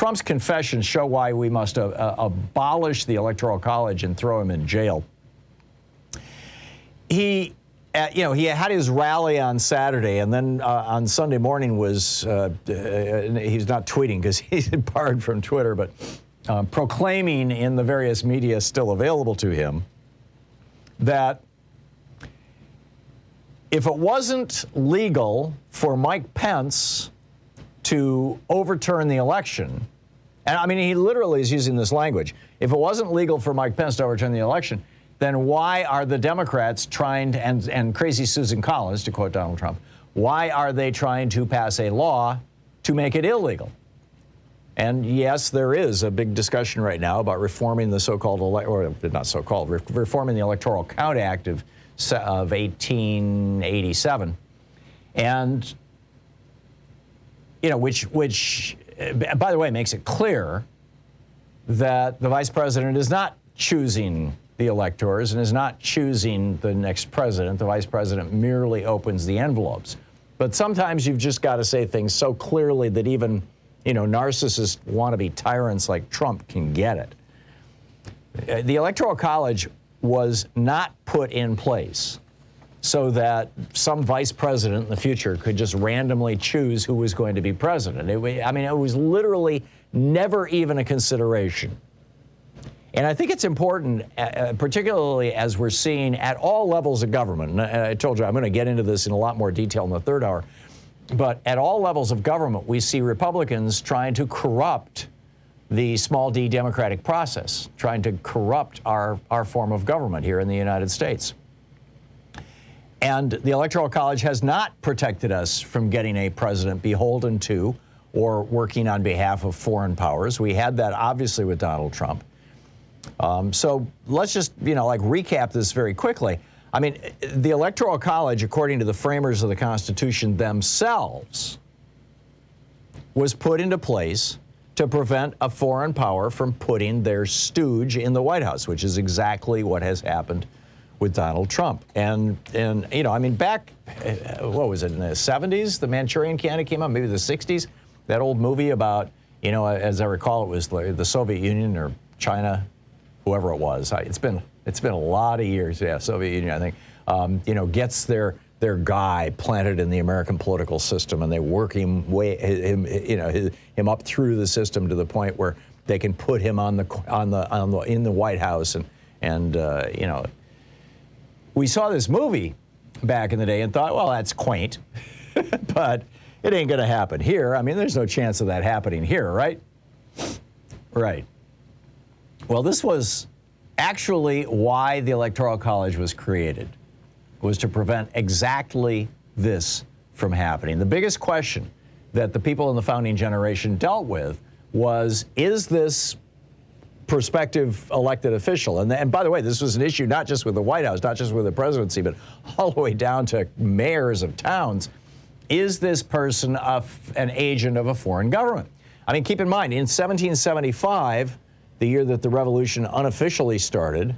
Trump's confessions show why we must abolish the Electoral College and throw him in jail. He had his rally on Saturday, and then on Sunday morning he's not tweeting because he's barred from Twitter, but proclaiming in the various media still available to him that if it wasn't legal for Mike Pence to overturn the election, and I mean, he literally is using this language, if it wasn't legal for Mike Pence to overturn the election, then why are the Democrats trying to, and crazy Susan Collins, to quote Donald Trump, why are they trying to pass a law to make it illegal? And yes, there is a big discussion right now about reforming the so-called, or not so-called, reforming the Electoral Count Act of 1887, and which by the way makes it clear that the vice president is not choosing the electors and is not choosing the next president. The vice president merely opens the envelopes. But sometimes you've just got to say things so clearly that even narcissists, wannabe tyrants like Trump can get it. The Electoral College was not put in place so that some vice president in the future could just randomly choose who was going to be president. It was literally never even a consideration. And I think it's important, particularly as we're seeing at all levels of government, and I told you I'm going to get into this in a lot more detail in the third hour, but at all levels of government, we see Republicans trying to corrupt the small d democratic process, trying to corrupt our form of government here in the United States. And the Electoral College has not protected us from getting a president beholden to or working on behalf of foreign powers. We had that obviously with Donald Trump. So let's just, recap this very quickly. I mean, the Electoral College, according to the framers of the Constitution themselves, was put into place to prevent a foreign power from putting their stooge in the White House, which is exactly what has happened with Donald Trump. And back, what was it, in the 70s, the Manchurian Candidate came out, maybe the 60s, that old movie about, as I recall, it was the Soviet Union or China, whoever it was. It's been a lot of years. Yeah, Soviet Union, I think. Gets their guy planted in the American political system, and they work him up through the system to the point where they can put him in the White House, and we saw this movie back in the day and thought, well, that's quaint, but it ain't going to happen here. I mean, there's no chance of that happening here, right? Right. Well, this was actually why the Electoral College was created, was to prevent exactly this from happening. The biggest question that the people in the founding generation dealt with was, is this prospective elected official, and by the way, this was an issue not just with the White House, not just with the presidency, but all the way down to mayors of towns, is this person an agent of a foreign government? I mean, keep in mind, in 1775, the year that the revolution unofficially started,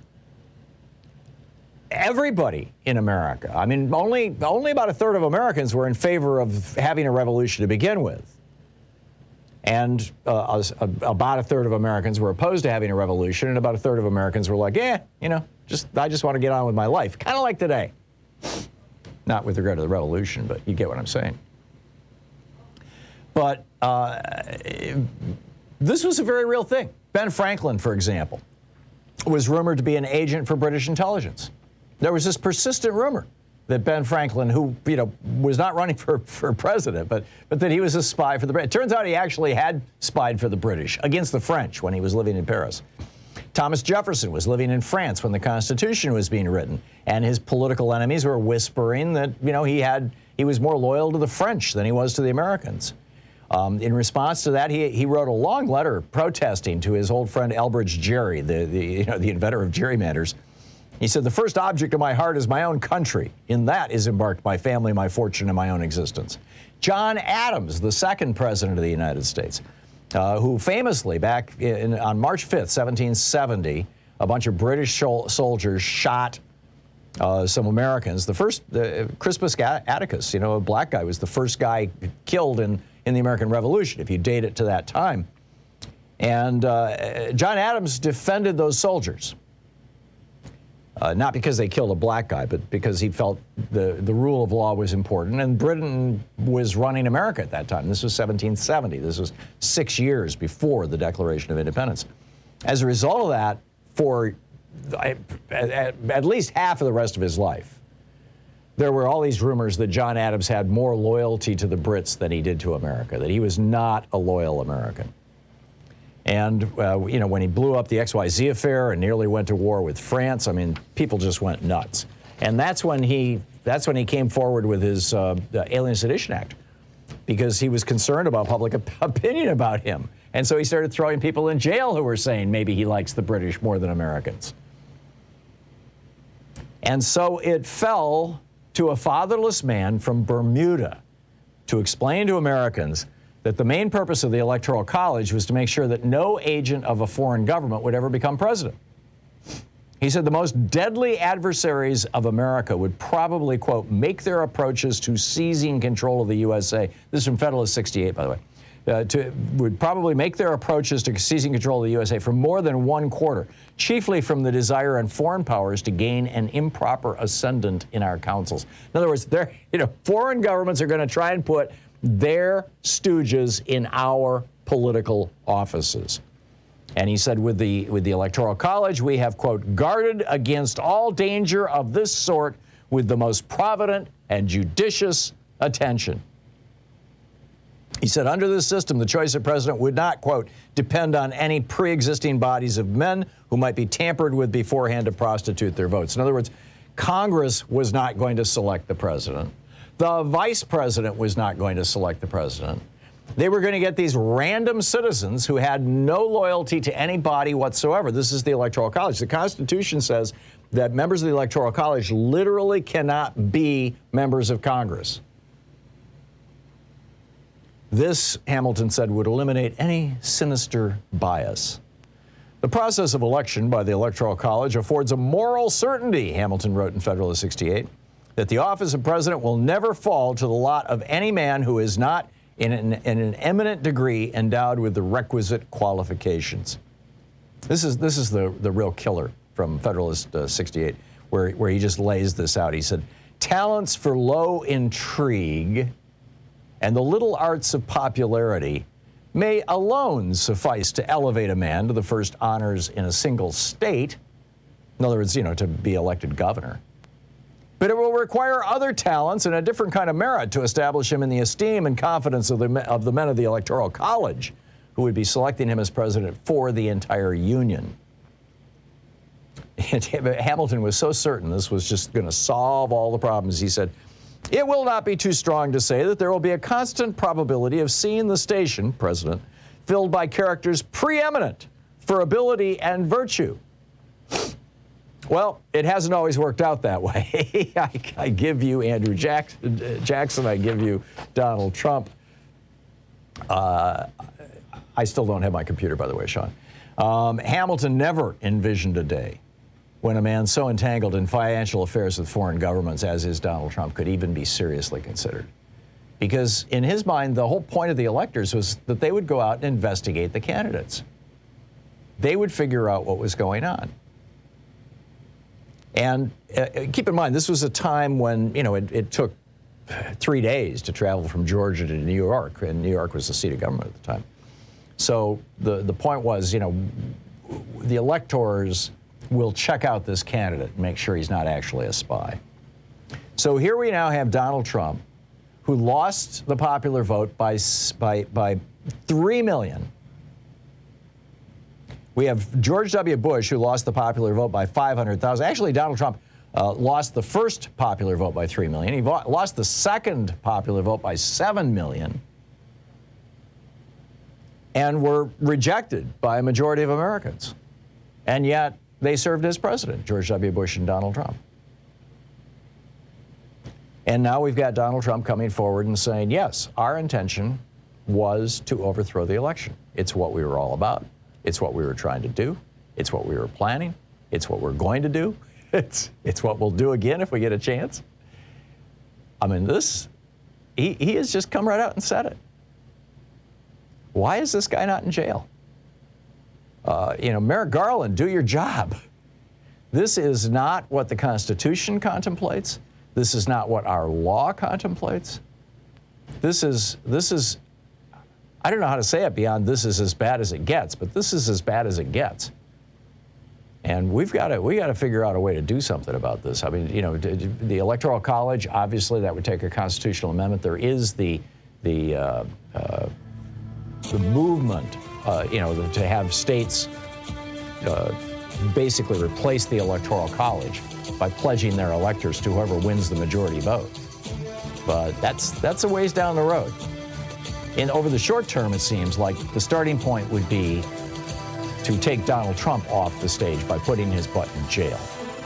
everybody in America, I mean, only about a third of Americans were in favor of having a revolution to begin with. And about a third of Americans were opposed to having a revolution, and about a third of Americans were like, I just want to get on with my life. Kind of like today. Not with regard to the revolution, but you get what I'm saying. But this was a very real thing. Ben Franklin, for example, was rumored to be an agent for British intelligence. There was this persistent rumor that Ben Franklin, who was not running for president, but that he was a spy for the British. It turns out he actually had spied for the British against the French when he was living in Paris. Thomas Jefferson was living in France when the Constitution was being written, and his political enemies were whispering that he was more loyal to the French than he was to the Americans. In response to that, he wrote a long letter protesting to his old friend Elbridge Gerry, the inventor of gerrymanders. He said, "The first object of my heart is my own country. In that is embarked my family, my fortune, and my own existence." John Adams, the second president of the United States, who famously, back on March 5th, 1770, a bunch of British soldiers shot some Americans. The first, Crispus Attucks, a black guy, was the first guy killed in the American Revolution, if you date it to that time. And John Adams defended those soldiers. Not because they killed a black guy, but because he felt the rule of law was important. And Britain was running America at that time. This was 1770. This was 6 years before the Declaration of Independence. As a result of that, for at least half of the rest of his life, there were all these rumors that John Adams had more loyalty to the Brits than he did to America, that he was not a loyal American. And, you know, when he blew up the XYZ affair and nearly went to war with France, I mean, people just went nuts. And that's when he came forward with his Alien Sedition Act, because he was concerned about public opinion about him. And so he started throwing people in jail who were saying maybe he likes the British more than Americans. And so it fell to a fatherless man from Bermuda to explain to Americans that the main purpose of the Electoral College was to make sure that no agent of a foreign government would ever become president. He said the most deadly adversaries of America would probably, quote, make their approaches to seizing control of the USA. This is from Federalist 68, by the way. Would probably make their approaches to seizing control of the USA for more than one quarter, chiefly from the desire on foreign powers to gain an improper ascendant in our councils. In other words, foreign governments are going to try and put their stooges in our political offices. And he said, with the Electoral College, we have, quote, guarded against all danger of this sort with the most provident and judicious attention. He said, under this system, the choice of president would not, quote, depend on any pre-existing bodies of men who might be tampered with beforehand to prostitute their votes. In other words, Congress was not going to select the president. The vice president was not going to select the president. They were going to get these random citizens who had no loyalty to any body whatsoever. This is the Electoral College. The Constitution says that members of the Electoral College literally cannot be members of Congress. This, Hamilton said, would eliminate any sinister bias. The process of election by the Electoral College affords a moral certainty, Hamilton wrote in Federalist 68, that the office of president will never fall to the lot of any man who is not in an eminent degree endowed with the requisite qualifications. This is the real killer from Federalist 68, where he just lays this out. He said, talents for low intrigue and the little arts of popularity may alone suffice to elevate a man to the first honors in a single state. In other words, to be elected governor. But it will require other talents and a different kind of merit to establish him in the esteem and confidence of the men of the Electoral College, who would be selecting him as president for the entire Union. And Hamilton was so certain this was just going to solve all the problems. He said, it will not be too strong to say that there will be a constant probability of seeing the station, president, filled by characters preeminent for ability and virtue. Well, it hasn't always worked out that way. I give you Andrew Jackson, I give you Donald Trump. I still don't have my computer, by the way, Sean. Hamilton never envisioned a day when a man so entangled in financial affairs with foreign governments as is Donald Trump could even be seriously considered. Because in his mind, the whole point of the electors was that they would go out and investigate the candidates. They would figure out what was going on. And keep in mind, this was a time when, it took 3 days to travel from Georgia to New York, and New York was the seat of government at the time. So the point was, the electors will check out this candidate and make sure he's not actually a spy. So here we now have Donald Trump, who lost the popular vote by 3 million. We have George W. Bush, who lost the popular vote by 500,000. Actually, Donald Trump lost the first popular vote by 3 million. He lost the second popular vote by 7 million, and were rejected by a majority of Americans. And yet, they served as president, George W. Bush and Donald Trump. And now we've got Donald Trump coming forward and saying, yes, our intention was to overthrow the election. It's what we were all about. It's what we were trying to do. It's what we were planning. It's what we're going to do. It's what we'll do again if we get a chance. I mean, he has just come right out and said it. Why is this guy not in jail? Merrick Garland, do your job. This is not what the Constitution contemplates. This is not what our law contemplates. This is, I don't know how to say it beyond this is as bad as it gets, but this is as bad as it gets. And we got to figure out a way to do something about this. I mean, the Electoral College, obviously that would take a constitutional amendment. There is the movement, to have states basically replace the Electoral College by pledging their electors to whoever wins the majority vote. But that's a ways down the road. And over the short term, it seems like the starting point would be to take Donald Trump off the stage by putting his butt in jail.